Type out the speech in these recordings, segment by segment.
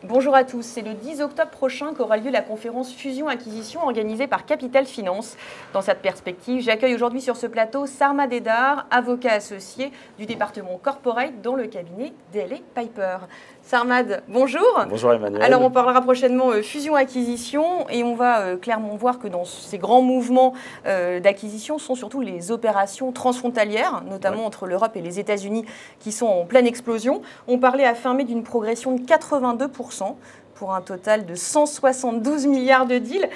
Bonjour à tous, c'est le 10 octobre prochain qu'aura lieu la conférence Fusion-Acquisition organisée par Capital Finance. Dans cette perspective, j'accueille aujourd'hui sur ce plateau Sarma Dedar, avocat associé du département corporate dans le cabinet DLA Piper. Sarmad, bonjour. Bonjour Emmanuel. Alors on parlera prochainement fusion-acquisition et on va clairement voir que dans ces grands mouvements d'acquisition sont surtout les opérations transfrontalières, notamment entre l'Europe et les États-Unis qui sont en pleine explosion. On parlait à fin mai d'une progression de 82%. Pour un total de 172 milliards de deals.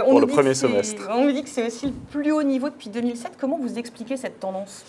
Pour le premier semestre. On nous dit que c'est aussi le plus haut niveau depuis 2007. Comment vous expliquez cette tendance ?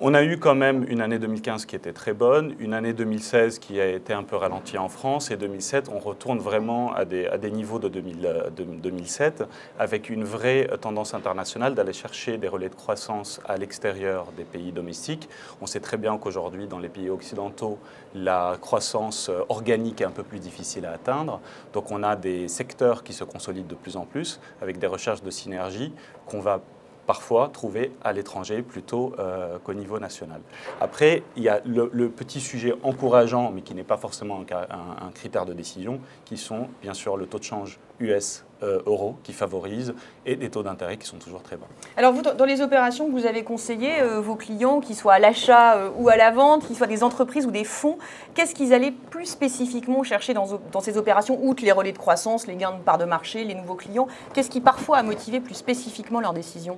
On a eu quand même une année 2015 qui était très bonne, une année 2016 qui a été un peu ralentie en France, et 2007, on retourne vraiment à des niveaux de 2007, avec une vraie tendance internationale d'aller chercher des relais de croissance à l'extérieur des pays domestiques. On sait très bien qu'aujourd'hui, dans les pays occidentaux, la croissance organique est un peu plus difficile à atteindre. Donc on a des secteurs qui se consolident de plus en plus, avec des recherches de synergie qu'on va parfois trouver à l'étranger plutôt qu'au niveau national. Après, il y a le petit sujet encourageant, mais qui n'est pas forcément un critère de décision, qui sont bien sûr le taux de change US-euro qui favorise et des taux d'intérêt qui sont toujours très bas. Alors vous, dans les opérations que vous avez conseillées, vos clients, qu'ils soient à l'achat ou à la vente, qu'ils soient des entreprises ou des fonds, qu'est-ce qu'ils allaient plus spécifiquement chercher dans ces opérations, outre les relais de croissance, les gains de part de marché, les nouveaux clients? Qu'est-ce qui parfois a motivé plus spécifiquement leurs décisions?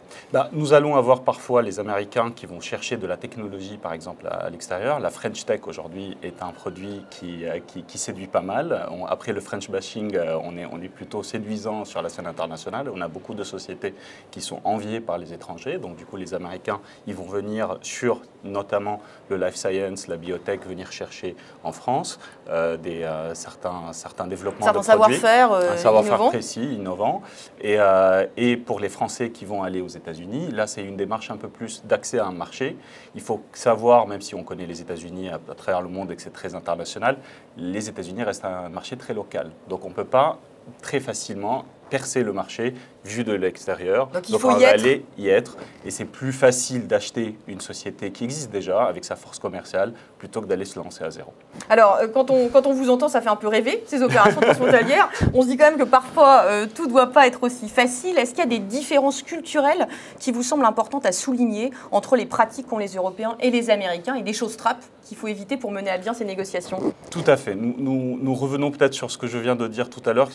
Nous allons avoir parfois les Américains qui vont chercher de la technologie, par exemple, à l'extérieur. La French Tech, aujourd'hui, est un produit qui séduit pas mal. Après le French bashing, on est plutôt séduisant sur la scène internationale. On a beaucoup de sociétés qui sont enviées par les étrangers. Donc, du coup, les Américains, ils vont venir sur, notamment, le life science, la biotech, venir chercher en France certains développements de produits. Un savoir-faire précis, innovant. Et pour les Français qui vont aller aux États-Unis, là, c'est une démarche un peu plus d'accès à un marché. Il faut savoir, même si on connaît les États-Unis à travers le monde et que c'est très international, les États-Unis restent un marché très local. Donc, on ne peut pas très facilement percer le marché vu de l'extérieur. Donc on va aller y être. Et c'est plus facile d'acheter une société qui existe déjà avec sa force commerciale plutôt que d'aller se lancer à zéro. Alors, quand on vous entend, ça fait un peu rêver, ces opérations transfrontalières. On se dit quand même que parfois, tout ne doit pas être aussi facile. Est-ce qu'il y a des différences culturelles qui vous semblent importantes à souligner entre les pratiques qu'ont les Européens et les Américains et des choses trappes qu'il faut éviter pour mener à bien ces négociations? Tout à fait. Nous revenons peut-être sur ce que je viens de dire tout à l'heure,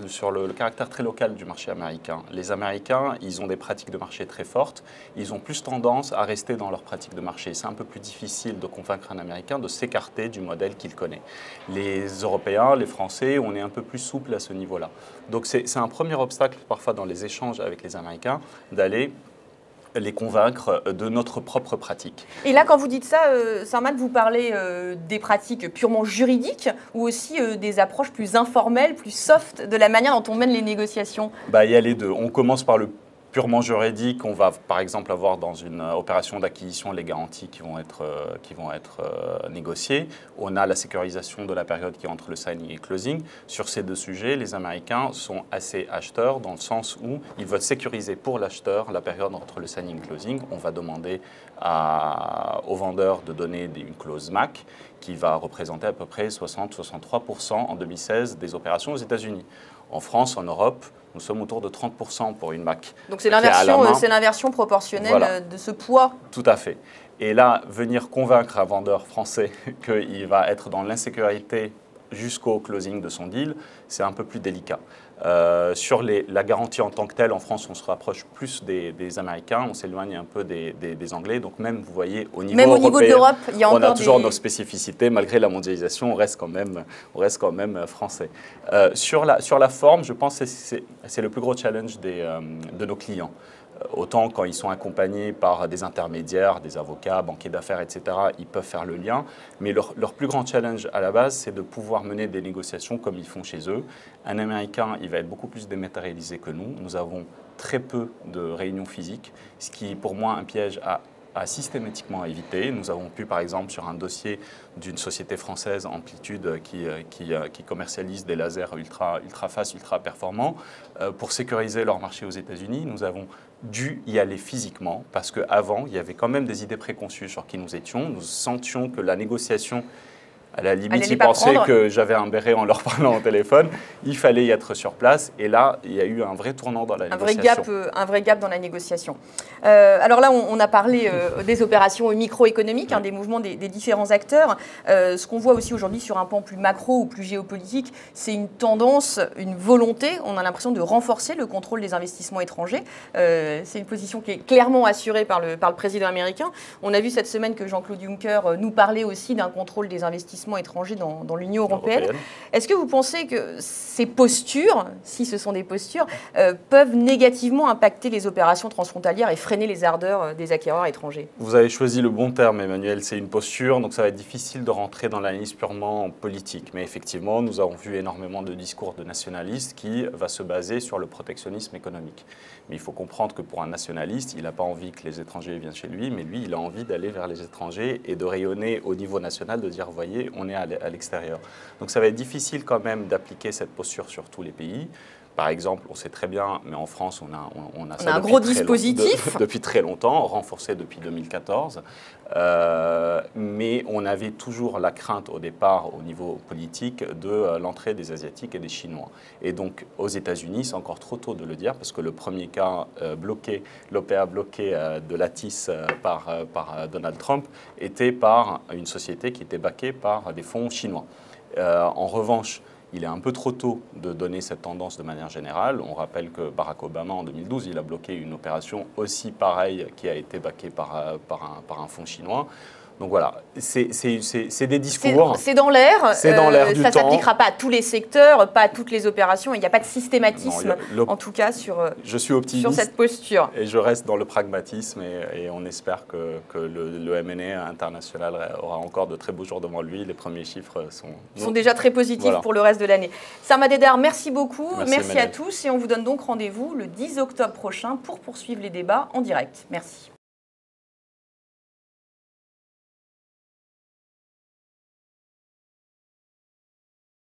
sur le caractère très local du marché américain. Les Américains, ils ont des pratiques de marché très fortes. Ils ont plus tendance à rester dans leurs pratiques de marché. C'est un peu plus difficile de convaincre un Américain de s'écarter du modèle qu'il connaît. Les Européens, les Français, on est un peu plus souple à ce niveau-là. Donc c'est un premier obstacle parfois dans les échanges avec les Américains d'aller les convaincre de notre propre pratique. Et là, quand vous dites ça, Sarmad, vous parlez des pratiques purement juridiques ou aussi des approches plus informelles, plus soft de la manière dont on mène les négociations? Il y a les deux. On commence par le purement juridique. On va par exemple avoir dans une opération d'acquisition les garanties qui vont être négociées. On a la sécurisation de la période qui est entre le signing et le closing. Sur ces deux sujets, les Américains sont assez acheteurs dans le sens où ils veulent sécuriser pour l'acheteur la période entre le signing et le closing. On va demander au vendeur de donner une clause MAC qui va représenter à peu près 60-63% en 2016 des opérations aux États-Unis. En France, en Europe, nous sommes autour de 30% pour une MAC. Donc c'est l'inversion proportionnelle de ce poids. Tout à fait. Et là, venir convaincre un vendeur français qu'il va être dans l'insécurité jusqu'au closing de son deal, c'est un peu plus délicat. Sur la garantie en tant que telle, en France, on se rapproche plus des Américains, on s'éloigne un peu des Anglais. Donc même, vous voyez, au niveau européen, de l'Europe, il y a encore toujours nos spécificités. Malgré la mondialisation, on reste quand même français. Sur la forme, je pense que c'est le plus gros challenge de nos clients. Autant quand ils sont accompagnés par des intermédiaires, des avocats, banquiers d'affaires, etc., ils peuvent faire le lien. Mais leur plus grand challenge à la base, c'est de pouvoir mener des négociations comme ils font chez eux. Un Américain, il va être beaucoup plus dématérialisé que nous. Nous avons très peu de réunions physiques, ce qui est pour moi un piège à systématiquement éviter. Nous avons pu, par exemple, sur un dossier d'une société française, Amplitude, qui commercialise des lasers ultra fast, ultra performants, pour sécuriser leur marché aux États-Unis, nous avons dû y aller physiquement parce qu'avant, il y avait quand même des idées préconçues sur qui nous étions. Nous sentions que la négociation À la limite, ils pensaient que j'avais un béret en leur parlant au téléphone. Il fallait y être sur place. Et là, il y a eu un vrai tournant dans la négociation. Un vrai gap dans la négociation. Alors là, on a parlé des opérations microéconomiques, des mouvements des différents acteurs. Ce qu'on voit aussi aujourd'hui sur un plan plus macro ou plus géopolitique, c'est une tendance, une volonté. On a l'impression de renforcer le contrôle des investissements étrangers. C'est une position qui est clairement assurée par le président américain. On a vu cette semaine que Jean-Claude Juncker nous parlait aussi d'un contrôle des investissements étrangers dans l'Union européenne. Est-ce que vous pensez que ces postures, si ce sont des postures, peuvent négativement impacter les opérations transfrontalières et freiner les ardeurs des acquéreurs étrangers? Vous avez choisi le bon terme, Emmanuel, c'est une posture, donc ça va être difficile de rentrer dans l'analyse purement politique. Mais effectivement, nous avons vu énormément de discours de nationalistes qui va se baser sur le protectionnisme économique. Mais il faut comprendre que pour un nationaliste, il n'a pas envie que les étrangers viennent chez lui, mais lui, il a envie d'aller vers les étrangers et de rayonner au niveau national, de dire, voyez, on est à l'extérieur. Donc ça va être difficile quand même d'appliquer cette posture sur tous les pays. Par exemple, on sait très bien, mais en France, on a ça un gros dispositif depuis très longtemps, renforcé depuis 2014. Mais on avait toujours la crainte au départ, au niveau politique, de l'entrée des Asiatiques et des Chinois. Et donc, aux États-Unis, c'est encore trop tôt de le dire, parce que le premier cas bloqué, l'OPA bloqué de Lattice par Donald Trump, était par une société qui était backée par des fonds chinois. En revanche, il est un peu trop tôt de donner cette tendance de manière générale. On rappelle que Barack Obama, en 2012, il a bloqué une opération aussi pareille qui a été backée par un fonds chinois. Donc voilà, c'est des discours. C'est dans l'air. C'est dans l'air du temps. Ça ne s'appliquera pas à tous les secteurs, pas à toutes les opérations. Il n'y a pas de systématisme, en tout cas, sur cette posture. Et je reste dans le pragmatisme et on espère que le M&A international aura encore de très beaux jours devant lui. Les premiers chiffres sont déjà très positifs pour le reste de l'année. Sarma Dédare, merci beaucoup. Merci à tous. Et on vous donne donc rendez-vous le 10 octobre prochain pour poursuivre les débats en direct. Merci.